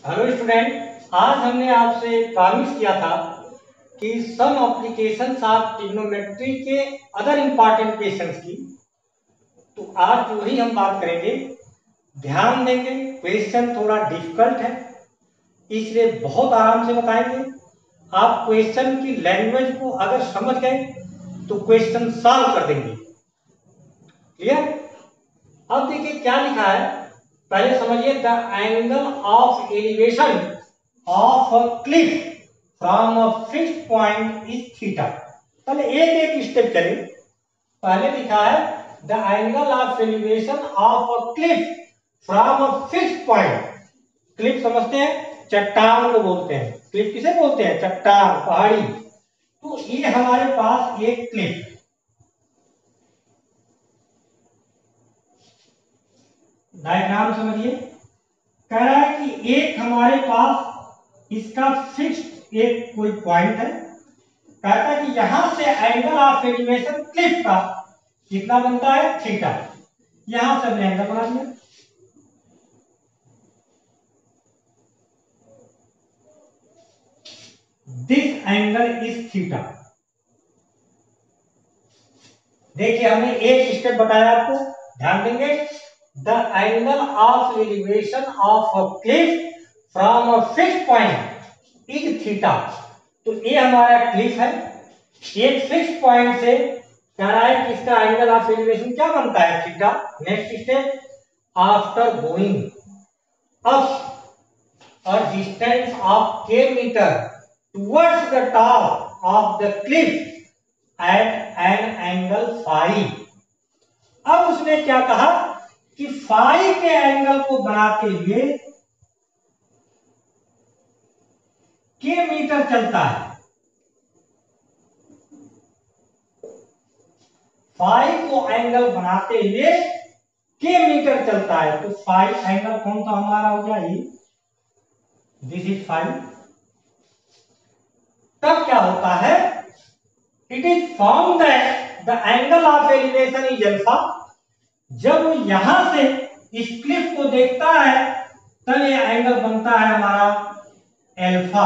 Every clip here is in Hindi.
हेलो स्टूडेंट, आज हमने आपसे प्रॉमिस किया था कि सम एप्लीकेशंस ऑफ ट्रिग्नोमेट्री के अदर इम्पॉर्टेंट क्वेश्चंस की। तो आज वही हम बात करेंगे। ध्यान देंगे, क्वेश्चन थोड़ा डिफिकल्ट है इसलिए बहुत आराम से बताएंगे। आप क्वेश्चन की लैंग्वेज को अगर समझ गए तो क्वेश्चन सॉल्व कर देंगे। क्लियर? अब देखिए क्या लिखा है, पहले समझिए। The angle of elevation of a cliff from a fixed point is theta. पहले एक एक स्टेप चले। पहले लिखा है the angle of elevation of a cliff from a fixed point. Cliff समझते हैं, चट्टान को बोलते हैं। क्लिफ किसे बोलते हैं? चट्टान, पहाड़ी। तो ये हमारे पास एक क्लिफ, डायग्राम समझिए। कह रहा है कि एक हमारे पास इसका फिक्स्ड एक कोई पॉइंट है। कहता है कि यहां से एंगल ऑफ एलिवेशन क्लिफ का कितना बनता है? थीटा। यहां से हमने एंगल बना दिया। This angle is theta. देखिए हमने एक स्टेप बताया आपको, ध्यान देंगे। The angle of elevation of a cliff from a fixed point is theta. तो ये हमारा क्लिफ है। एक फिक्स्ड पॉइंट से कह रहा है कि इसका एंगल ऑफ एलिवेशन क्या बनता है? Theta. Next step, after going up a distance of k metre towards the top of the cliff at an angle phi. अब उसने क्या कहा कि फाई के एंगल को बनाते हुए के मीटर चलता है। फाई को एंगल बनाते हुए के मीटर चलता है। तो फाई एंगल कौन सा हमारा हो गया? ये दिस इज फाई। तब क्या होता है? It is found that the angle of elevation is alpha. जब वो यहां से इस क्लिफ को देखता है तब ये एंगल बनता है हमारा alpha.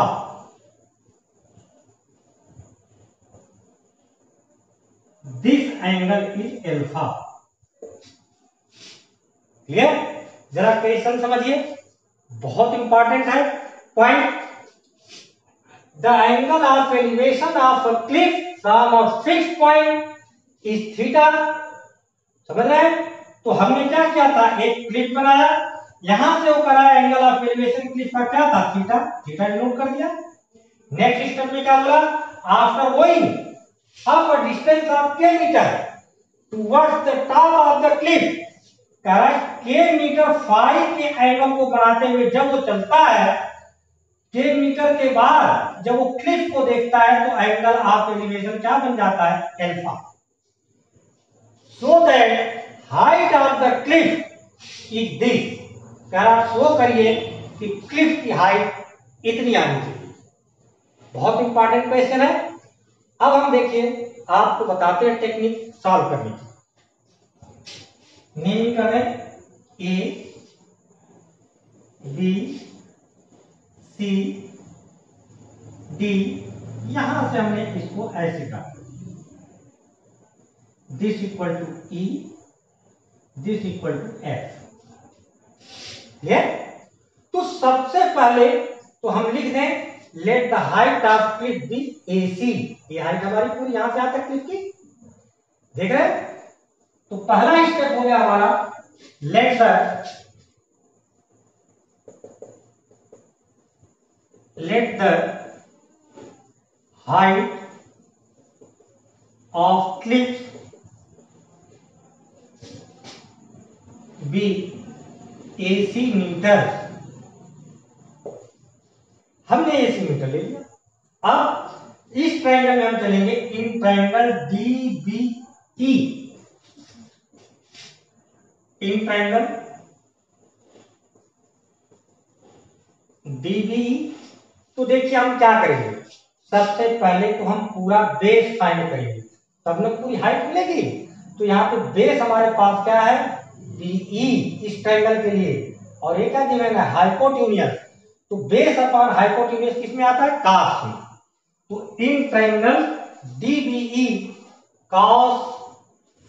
This angle is alpha. Clear? जरा क्वेश्चन समझिए, बहुत इंपॉर्टेंट है point. The angle of elevation of a cliff from a fixed point is theta. समझ रहे हैं? तो हमने क्या किया था? एक क्लिफ बनाया, यहां से वो करा एंगल ऑफ एलिवेशन क्लिफ का क्या था? थीटा। थीटा नोट कर दिया। नेक्स्ट स्टेप में क्या बोला? After going up a distance of k metre towards the top of the cliff. कह रहा है k मीटर फाई के एंगल को बनाते हुए जब वो चलता है, k मीटर के बाद जब वो क्लिफ को देखता है तो एंगल ऑफ एलिवेशन क्या बन जाता है? Alpha. So that height of the Cliff is this. कह रहा शो करिए कि क्लिफ की हाइट इतनी आनी चाहिए। बहुत इंपॉर्टेंट क्वेश्चन है। अब हम देखिए, आपको बताते हैं टेक्निक सॉल्व करने की। नेम कर रहे ए बी सी डी। यहां से हमने इसको ऐसे काटा, this equal to E, this equal to F. तो सबसे पहले तो हम लिख दें let the height of cliff be AC। ये हाइट हमारी पूरी यहां से आता क्लिफ की, देख रहे हैं? तो पहला स्टेप हो गया हमारा, let the height of cliff be AC metre. हमने AC मीटर ले लिया। अब इस ट्रायंगल में हम चलेंगे in triangle DBE। In triangle DBE। तो देखिए हम क्या करेंगे, सबसे पहले तो हम पूरा बेस फाइंड करेंगे, तब ना पूरी हाइट मिलेगी। तो यहाँ पे बेस हमारे पास क्या है? BE इस ट्रायंगल के लिए। और ये क्या गिवन है? हाइपोटेन्यूज। तो बेस अपॉन हाइपोटेन्यूज किस में आता है? कास में। तो in triangle DBE cos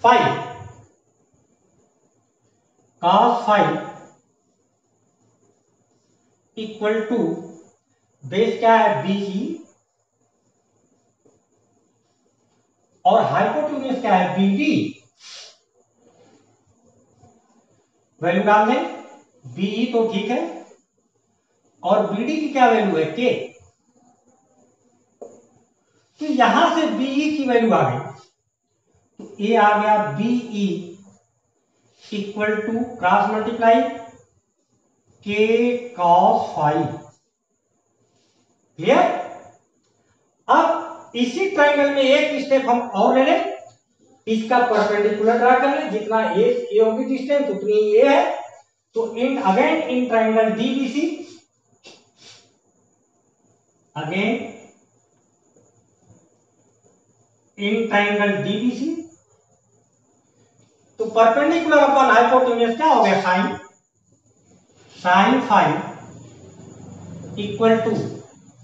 phi equal to base क्या है? बीई और हाइपोटेन्यूज क्या है? बीडी। वैल्यू डाल दें, बीई तो ठीक है और बीडी की क्या वैल्यू है? के। तो यहां से बीई की वैल्यू आ गई, तो ये आ गया BE equal to cross multiply के कॉस फाइव। क्लियर? अब इसी ट्रायंगल में एक स्टेप हम और ले लें, इसका परपेंडिकुलर ड्रा कर लें, जितना ए होगी डिस्टेंस उतनी ये है। तो in again in triangle DBC, again in triangle DBC, तो परपेंडिकुलर अपॉन हाइपोटेन्यूज क्या हो गया? Sine phi equal to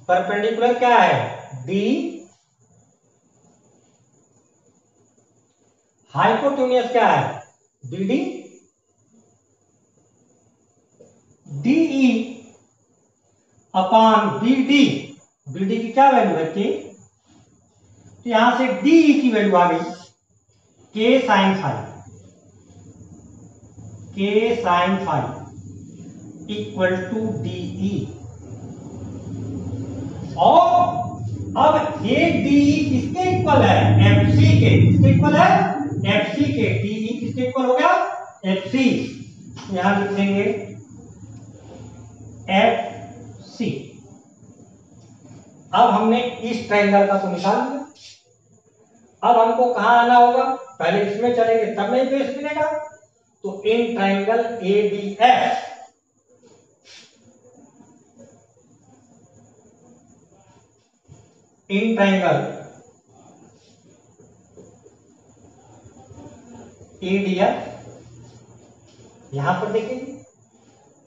perpendicular क्या है? डी, हाइपोटेन्यूज क्या है? BD, DE upon BD. BD की क्या वैल्यू है? के। तो यहां से डीई की वैल्यू आ गई K sine phi, K sine phi equal to DE. और अब ये डीई किसके इक्वल है? एफसी के। किसके इक्वल है? एफसी के। डीई किसके इक्वल हो गया? एफसी। यहां लिख देंगे एफ सी। अब हमने इस ट्रायंगल का तो निकाल लिया, अब हमको कहां आना होगा? पहले इसमें चलेंगे तब नहीं बेस मिलेगा। तो in triangle ADF, in triangle ADF, यहां पर देखेंगे।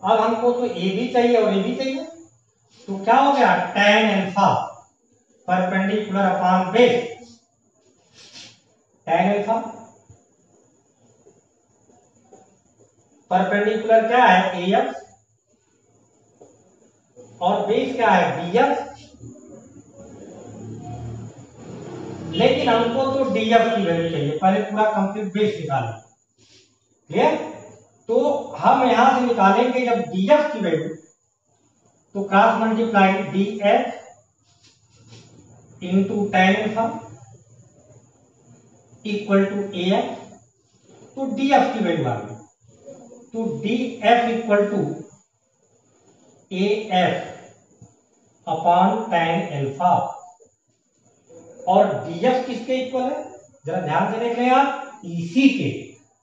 अब हमको तो ए भी चाहिए और ए भी चाहिए, तो क्या हो गया? tan alpha perpendicular upon base, tan alpha perpendicular क्या है? एएफ और बेस क्या है? बीएफ। लेकिन हमको तो डीएफ की वैल्यू चाहिए, पहले पूरा कंप्लीट बेस निकालें। क्लियर? तो हम यहां से निकालेंगे जब डीएफ की वैल्यू, तो cross multiply DF into tan alpha equal to AF. तो डीएफ की वैल्यू आ गई, तो DF equal to AF upon tan alpha. और डीएफ किसके इक्वल है? जरा ध्यान से देख लें आप, ईसी के।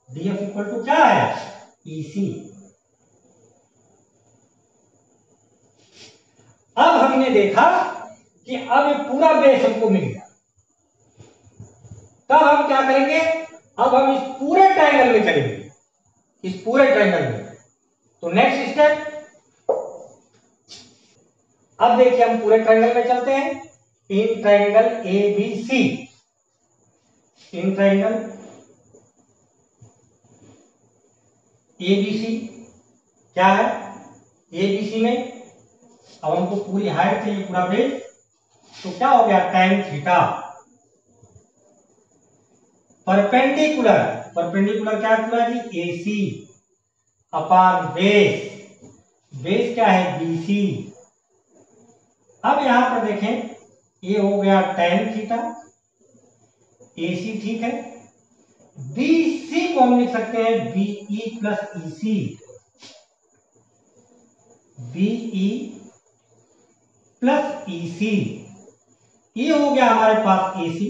डीएफ इक्वल टू क्या है? ईसी। अब हमने देखा कि अब ये पूरा बेस हमको मिल गया, तब हम क्या करेंगे? अब हम इस पूरे ट्रायंगल में चलेंगे, इस पूरे ट्रायंगल में। तो नेक्स्ट स्टेप, अब देखिए हम पूरे ट्रायंगल में चलते हैं। In triangle ABC, in triangle ABC क्या है? एबीसी में अब हमको पूरी हाइट चाहिए, पूरा बेस, तो क्या हो गया? tan थीटा परपेंडिकुलर, परपेंडिकुलर क्या है पूरा जी? एसी अपॉन बेस, बेस क्या है? बीसी। अब यहां पर देखें, ये हो गया tan थीटा, एसी ठीक है, बीसी को हम लिख सकते हैं BE plus EC, BE plus EC. ये हो गया हमारे पास एसी,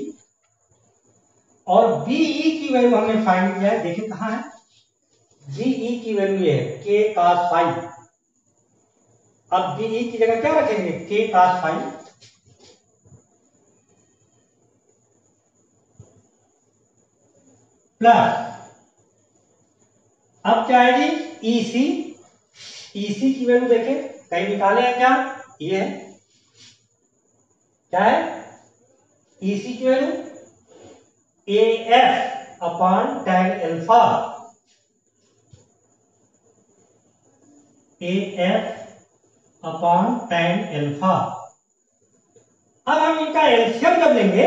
और बीई की वैल्यू हमने फाइंड किया है, देखिए कहां है? बीई की वैल्यू ये है के cos फाइव। अब बीई की जगह क्या रखेंगे? के cos फाइव प्लस, अब क्या है जी? ईसी, ईसी की वैल्यू देखें कहीं निकाले हैं क्या? ये है, क्या है? EC की value AF upon tan alpha, AF upon tan alpha. अब हम इनका एलसीएम जब लेंगे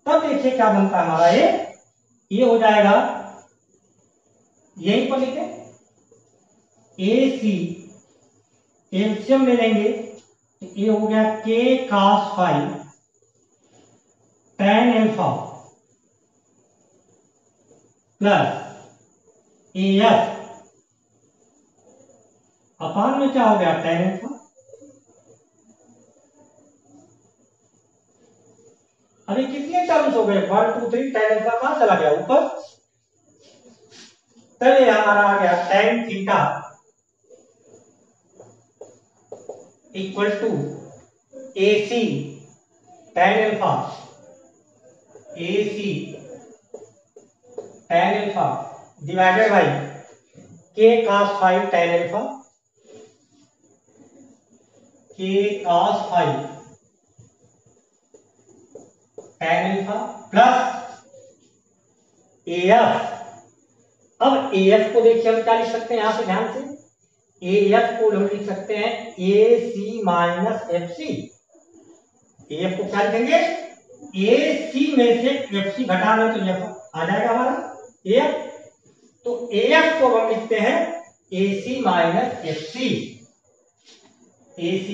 तब देखिए क्या बनता है हमारा, ये हो जाएगा, यहीं पर लिखे AC एलसीएम ले लेंगे तो ये हो गया K cos phi tan alpha plus AF upon में क्या हो गया tan अल्फा। अभी कितने टर्म्स हो गए? 1 2 3, tan अल्फा कहां चला गया? ऊपर। तब ये हमारा आ गया tan theta equal to AC tan alpha, AC tan alpha divided by K cos phi tan alpha, K cos phi tan alpha plus AF। अब AF को देखिए हम क्या लिख सकते हैं, यहां से ध्यान से, AF को हम लिख सकते हैं AC माइनस FC। AF को क्या लिखेंगे? AC में से FC घटा दें तो यह आ जाएगा हमारा AF। तो AF को हम लिखते हैं AC minus FC, AC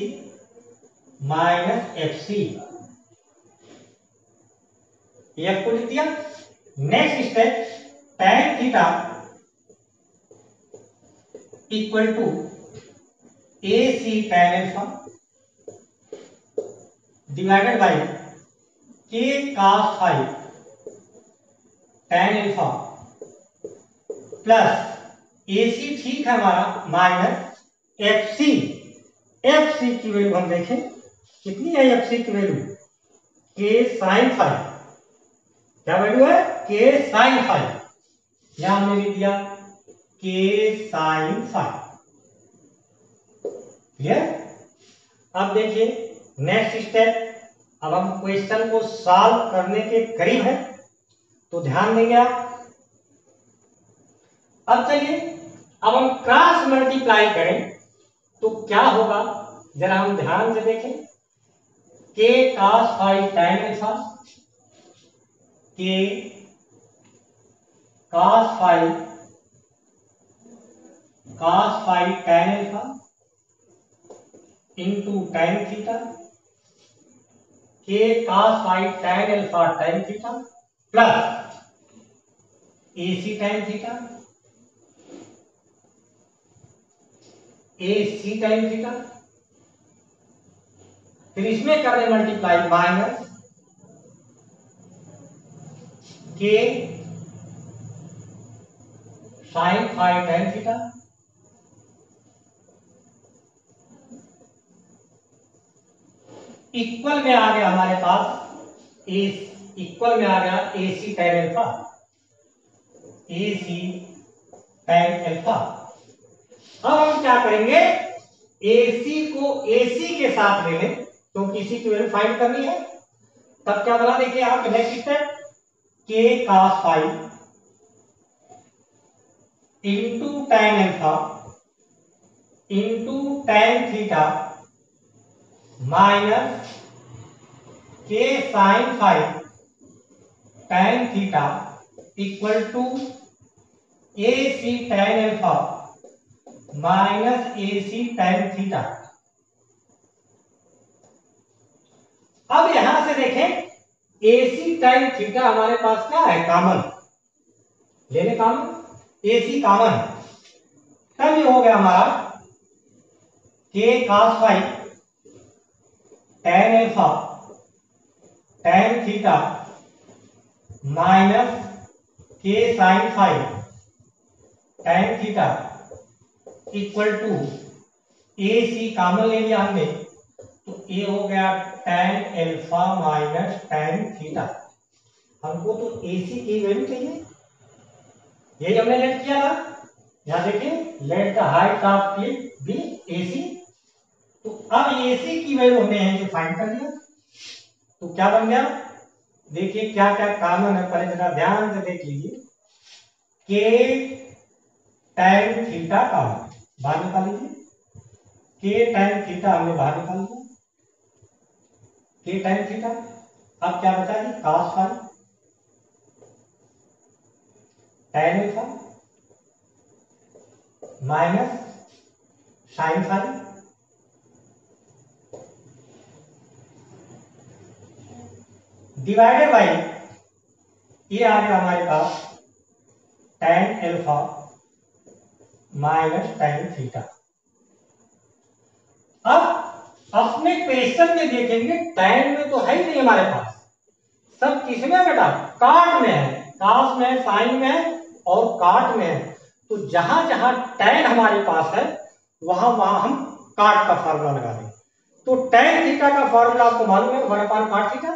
minus FC, AF को लिख दिया। Next step, tan theta equal to AC tan alpha divided by K cos phi tan alpha plus AC ठीक है हमारा माइनस FC। FC की वैल्यू हम देखें कितनी है? FC की वैल्यू K sin फाई, क्या वैल्यू है? K sin फाई, यहां हमने लिख दिया K sin फाई। क्लियर? अब देखिए नेक्स्ट स्टेप, अब हम क्वेश्चन को सॉल्व करने के करीब है तो ध्यान देंगे आप। अब चलिए, अब हम क्रॉस मल्टीप्लाई करें तो क्या होगा, जरा हम ध्यान से देखें। K cos phi tan alpha, K cos phi tan alpha into tan theta, K cos phi tan alpha tan theta plus AC tan theta, AC tan theta, फिर इसमें कर रहे multiply minus K sin phi tan theta equal में आ गया हमारे पास इक्वल में आ गया AC tan alpha, AC tan alpha. अब हम क्या करेंगे, AC को AC के साथ ले लें क्योंकि इसी की वैल्यू फाइंड करनी है। तब क्या बना, देखिए आप next step, K cos phi into tan alpha into tan theta minus K sin phi tan theta equal to AC tan alpha minus AC tan theta. अब यहां से देखें AC tan थीटा हमारे पास क्या है? कॉमन ले लें, कॉमन AC कॉमन है, तब ये हो गया हमारा K cos phi tan alpha tan theta minus K sin phi tan theta equal to AC common ले लिया हमने तो ये हो गया tan alpha minus tan theta. हमको तो AC की वैल्यू चाहिए, यही हमने लेट किया था। यहां देखिए, let the height of cliff be AC अब एसी की वैल्यू हमने यहीं से फाइंड कर लिया, तो क्या बन गया, देखिए क्या क्या कानून है, पहले जरा ध्यान से देख लीजिए। के tan थीटा का बाहर निकाल लीजिए, के tan थीटा हमने बाहर निकाल लिया, के tan थीटा। अब क्या बचा जी, cos phi tan alpha minus sin phi divided by ये आ गया हमारे पास tan alpha minus tan theta. अब अपने क्वेश्चन में देखेंगे tan में तो है ही नहीं हमारे पास, सब किसमें है बेटा, काट में है, कास में है, साइन में है और काट में है। तो जहां जहां tan हमारे पास है वहां वहां हम काट का फार्मूला लगा देंगे। तो tan थीटा का फार्मूला आपको मालूम है 1/cot थीटा।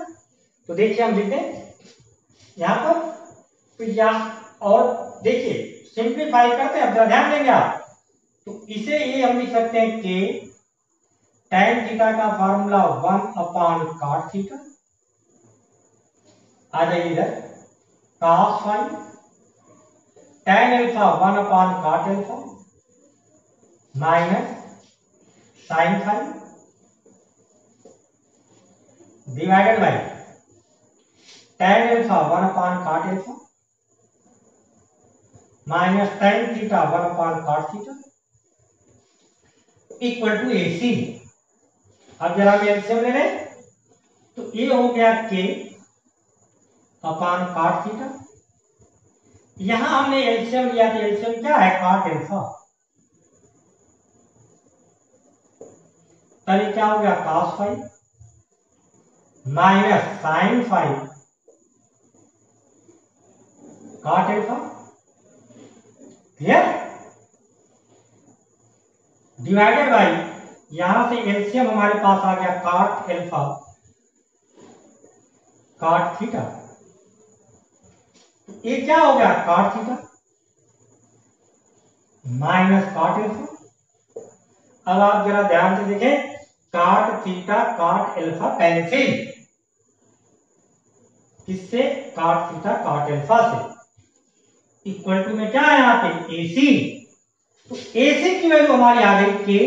तो देखिए हम लिखते हैं यहां पर, तो यहां और देखिए सिंप्लीफाई करते हैं, अब जरा ध्यान देंगे आप, तो इसे ये हम लिख सकते हैं कि tan थीटा का फार्मूला 1/cot थीटा, आ जाइए इधर cos phi tan alpha 1/cot alpha minus sin phi divided by tan alpha 1/cot alpha minus tan theta 1/cot theta equal to AC। अब जरा हम एलसीएम ले लें, तो ये हो गया K/cot थीटा, यहां हमने एलसीएम लिया था, एलसीएम क्या है, cot अल्फा, तब क्या हो गया cos phi minus sin phi cot alpha, clear, divided by यहां से एलसीएम हमारे पास आ गया cot अल्फा cot थीटा, ये क्या हो गया cot theta minus cot alpha. अब आप जरा ध्यान से देखें, cot theta cot alpha cancel, किससे, cot थीटा cot अल्फा से, इक्वल टू में क्या है यहाँ पे AC। तो AC की वैल्यू हमारी आ गई K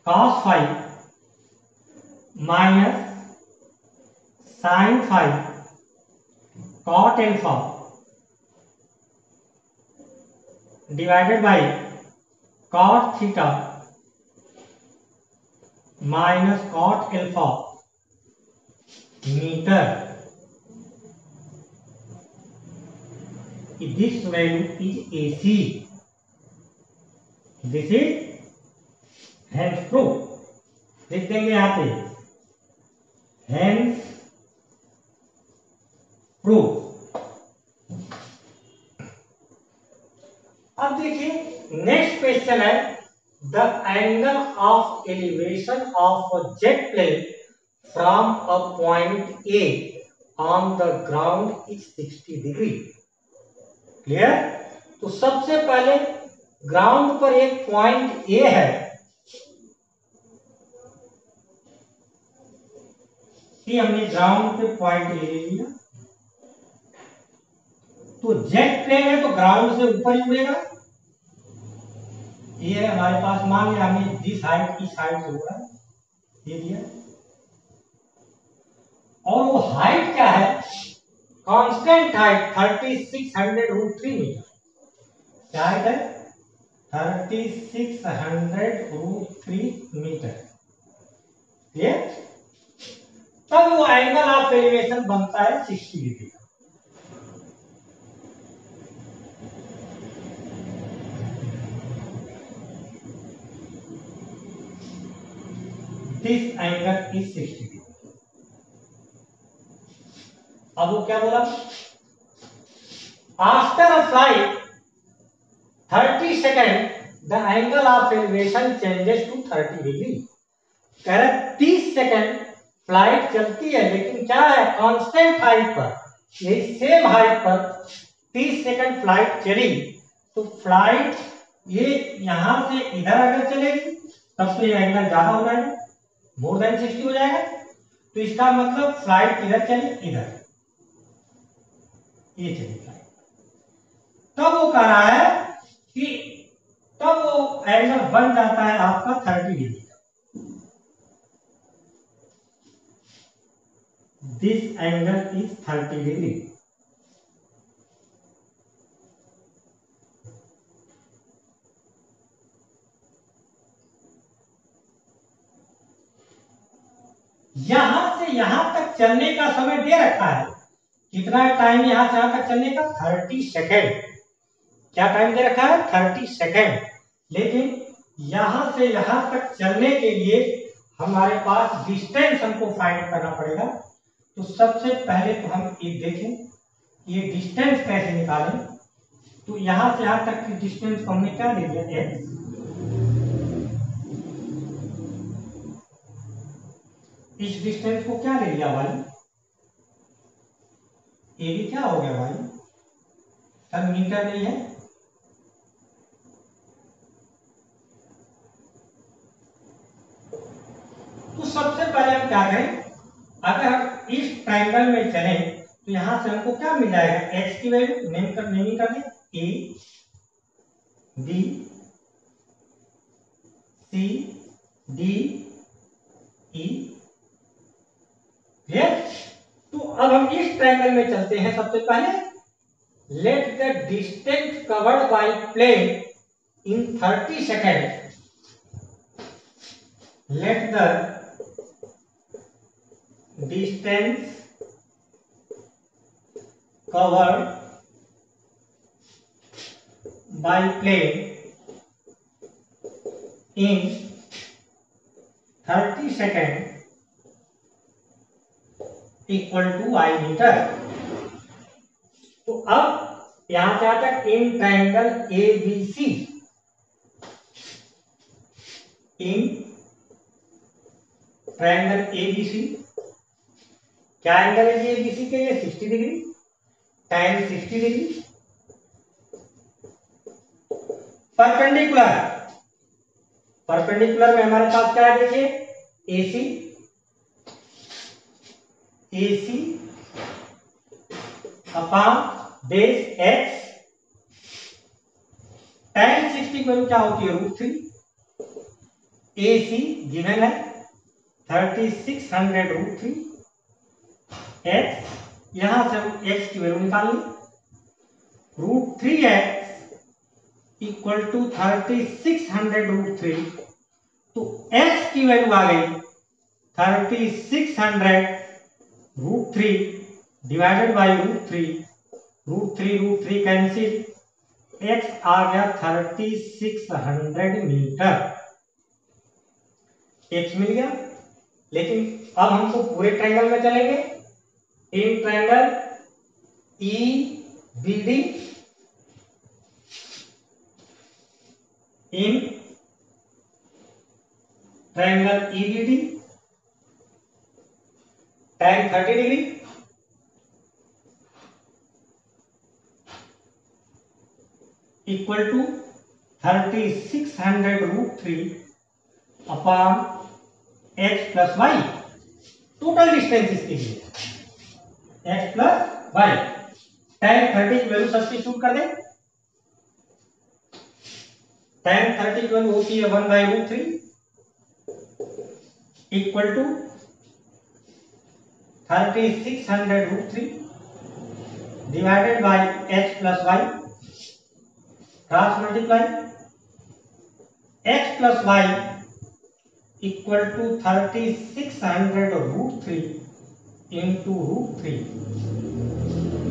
cos phi minus sin phi cot alpha divided by cot theta minus cot alpha metre. This value is AC. This is hence proof, लिख देंगे यहाँ पे hence proof। अब देखिए नेक्स्ट क्वेश्चन है, the angle of elevation of a jet plane from a point A on the ground is 60 degree. Clear, तो सबसे पहले ग्राउंड पर एक पॉइंट ए है, ये हमने ग्राउंड पे पॉइंट ए ले लिया, तो जेट प्लेन है तो ग्राउंड से ऊपर ही उड़ेगा, ये हमारे पास, मान लिया हमने जिस हाइट की साइड से उड़ा ये दिया, और वो हाइट क्या है, कांस्टेंट हाइट 3600√3 मीटर, क्या हाइट है 3600√3 मीटर। ये तब वो एंगल ऑफ एलिवेशन बनता है 60 degree. This angle is 60 degree. अब वो क्या बोला, after a flight 30 second the angle of elevation changes to 30 degree. कह रहे 30 सेकेंड फ्लाइट चलती है, लेकिन क्या है कांस्टेंट हाइट पर, यही सेम हाइट पर 30 सेकेंड फ्लाइट चली, तो फ्लाइट ये यहां से इधर अगर चलेगी तब तो ये एंगल ज्यादा हो जाएगा, मोर देन 60 हो जाएगा। तो इसका मतलब फ्लाइट किधर चली, इधर, ये चली फ्लाइट। तब वो कह रहा है कि तब वो एंगल बन जाता है आपका 30 डिग्री का। This angle is 30 degree. यहां से यहां तक चलने का समय दे रखा है, कितना टाइम यहां से यहां तक चलने का, 30 सेकेंड। क्या टाइम दे रखा है, 30 सेकेंड। लेकिन यहां से यहां तक चलने के लिए हमारे पास डिस्टेंस हमको फाइंड करना पड़ेगा। तो सबसे पहले तो हम ये देखें ये डिस्टेंस कैसे निकालें। तो यहां से यहां तक की डिस्टेंस को हमने क्या ले लिया, x। इस डिस्टेंस को क्या ले लिया, y। ये भी क्या हो गया, y। सब मीटर में है। तो सबसे पहले हम क्या करें, अगर हम इस ट्रायंगल में चलें तो यहां से हमको क्या मिल जाएगा, x की वैल्यू नेम कर दें, a b c d e। तो अब हम इस ट्रायंगल में चलते हैं। सबसे पहले let the distance covered by plane in 30 second, let the distance covered by plane in 30 seconds equal to I metre. तो अब यहां से आता है in triangle ABC, in triangle ABC। क्या एंगल है ABC के, ये 60 degree, tan 60 degree. Perpendicular, perpendicular में हमारे पास क्या है, देखिए AC, AC upon base x। tan 60 की वैल्यू क्या होती है, √3। AC गिवन है 3600 √3 x। यहां से हम x की वैल्यू निकाल लें, √3x इक्वल टू 3600 √3। तो x की वैल्यू आ गई 3600 √3 डिवाइडेड बाई √3 कैंसिल, x आ गया 3600 मीटर, x मिल गया। लेकिन अब हमको पूरे ट्रायंगल में चलेंगे, in triangle EBD, in triangle EBD tan 30 degree equal to 3600 √3 upon x plus y. Total distance इसके लिए x प्लस वाई। tan 30 की वैल्यू सब्स्टिट्यूट कर दें, tan 30 की वैल्यू होती है 1/√3 equal to 3600 √3 divided by x plus y, cross multiply, x plus y equal to 3600 √3 into √3।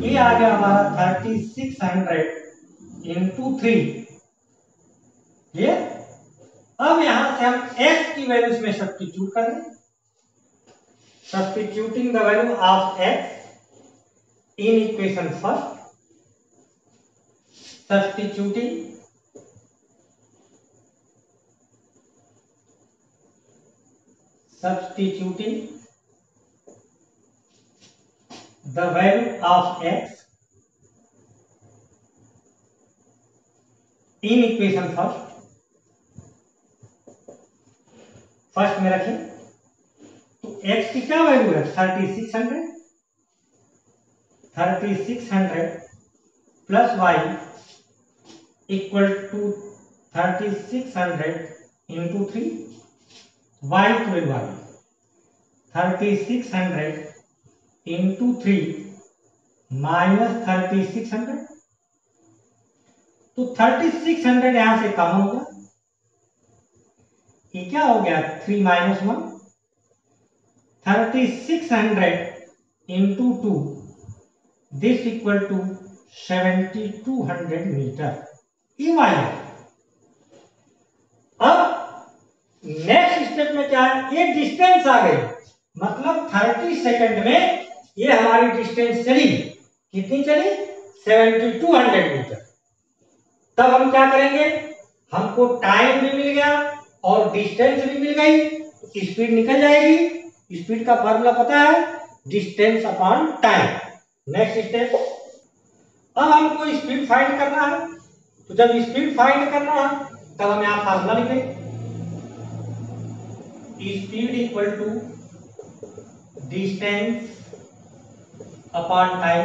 ये आ गया हमारा 3600 इंटू 3। ये अब यहां से हम x की वैल्यूज में सब्स्टिट्यूट कर दें, substituting the value of x in equation first, सब्स्टिट्यूटिंग the value of x in equation first, first में रखें तो x की क्या वैल्यू है 3600 plus y equal to 3600 into 3 y 12 आ गई 3600 इंटू 3 माइनस 3600 तो 3600 यहां से कम हो गया, ये क्या हो गया 3 minus 1 3600 into 2 this equal to 7200 metre ये वाई है। अब नेक्स्ट स्टेप में क्या है, ये डिस्टेंस आ गई, मतलब 30 सेकंड में ये हमारी डिस्टेंस चली, कितनी चली 7200 मीटर। तब हम क्या करेंगे, हमको टाइम भी मिल गया और डिस्टेंस भी मिल गई, स्पीड निकल जाएगी। स्पीड का फॉर्मूला पता है, distance upon time. Next step, अब हमको स्पीड फाइंड करना है, तो जब स्पीड फाइंड करना है तब हम यहां फॉर्मूला लिखेंगे, speed equal to distance upon time.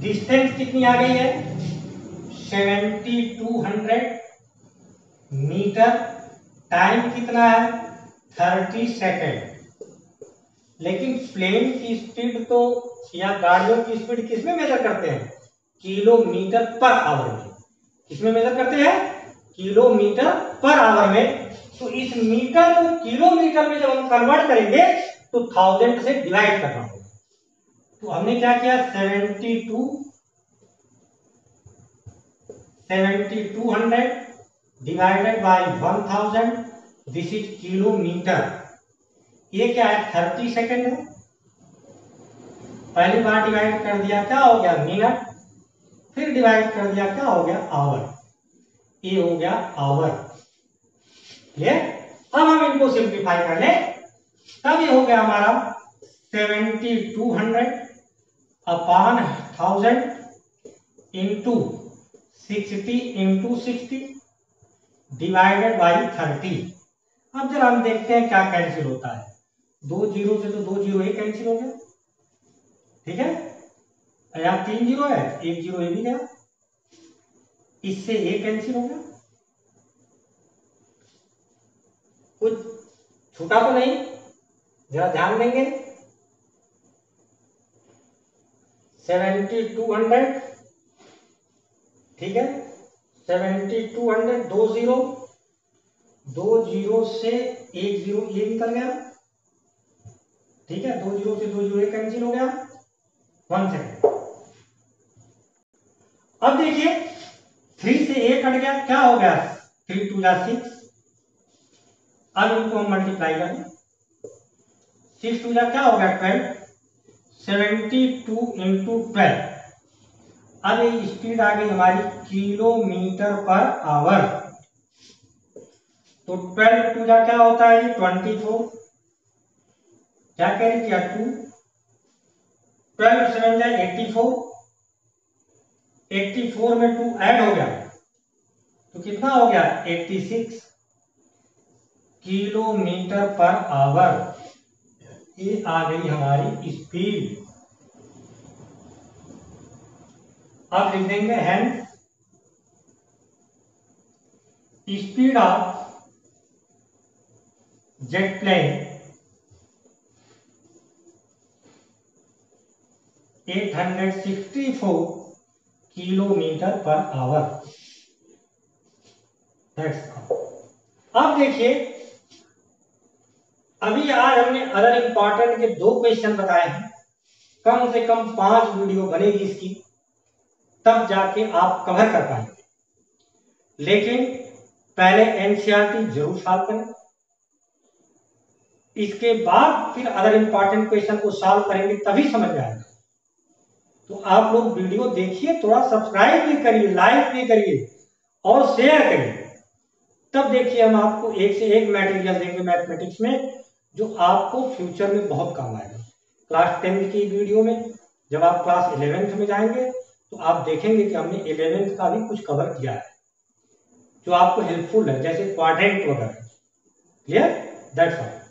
Distance कितनी आ गई है 7200 मीटर, टाइम कितना है 30 सेकेंड। लेकिन प्लेन की स्पीड तो या गाड़ियों की स्पीड किसमें मेजर करते हैं, किलोमीटर पर आवर में। किसमें मेजर करते हैं, किलोमीटर पर आवर में। तो इस मीटर को किलोमीटर में जब हम कन्वर्ट करेंगे तो 1000 से डिवाइड करना होगा। तो हमने क्या किया 7200 divided by 1000, this is kilometre. ये क्या है 30 सेकेंड है, पहली बार डिवाइड कर दिया क्या हो गया मिनट, फिर डिवाइड कर दिया क्या हो गया आवर, ये हो गया आवर। ये अब हम इनको सिंप्लीफाई कर ले, तब ये हो गया हमारा 7200 upon 1000 into 60 into 60 divided by 30। अब जरा हम देखते हैं क्या कैंसिल होता है, 2 जीरो से तो 2 जीरो ये कैंसिल हो गया, ठीक है। यहाँ 3 जीरो है, 1 जीरो ये भी गया, इससे ये कैंसिल हो गया, कुछ छूटा तो नहीं, जरा ध्यान देंगे। 7200 ठीक है, 7200 दो जीरो से 1 जीरो ये निकल गया, ठीक है, 2 जीरो से 2 जीरो ये कैंसिल हो गया। 1 सेकेंड। अब देखिए 3 से 1 कट गया, क्या हो गया 3 2 जा 6। अब इनको हम मल्टीप्लाई करें, 6 2 जा क्या हो गया 12, 72 इंटू 12। अब ये स्पीड आ गई हमारी किलोमीटर पर आवर, तो 12 2 जा क्या होता है 24, क्या कैरी किया 2, 12 7 जा 84, 84 में 2 ऐड हो गया तो कितना हो गया 86 किलोमीटर पर आवर। ये आ गई हमारी स्पीड। अब लिख देंगे hence speed of jet plane 864 kilometre per hour. अब देखिए अभी आज हमने अदर इंपॉर्टेंट के 2 क्वेश्चन बताए हैं, कम से कम 5 वीडियो बनेगी इसकी, तब जाके आप कवर कर पाएंगे। लेकिन पहले एनसीईआरटी जरूर सॉल्व करें, इसके बाद फिर अदर इंपॉर्टेंट क्वेश्चन को सॉल्व करेंगे तभी समझ में आएगा। तो आप लोग वीडियो देखिए, थोड़ा सब्सक्राइब भी करिए, लाइक भी करिए और शेयर करिए, तब देखिए हम आपको एक से एक मटेरियल देंगे मैथमेटिक्स में जो आपको फ्यूचर में बहुत काम आएगा। क्लास 10 की वीडियो में जब आप क्लास 11th में जाएंगे तो आप देखेंगे कि हमने 11th का भी कुछ कवर किया है। जो आपको हेल्पफुल है, जैसे क्वाड्रेंट वगैरह। क्लियर? That's all.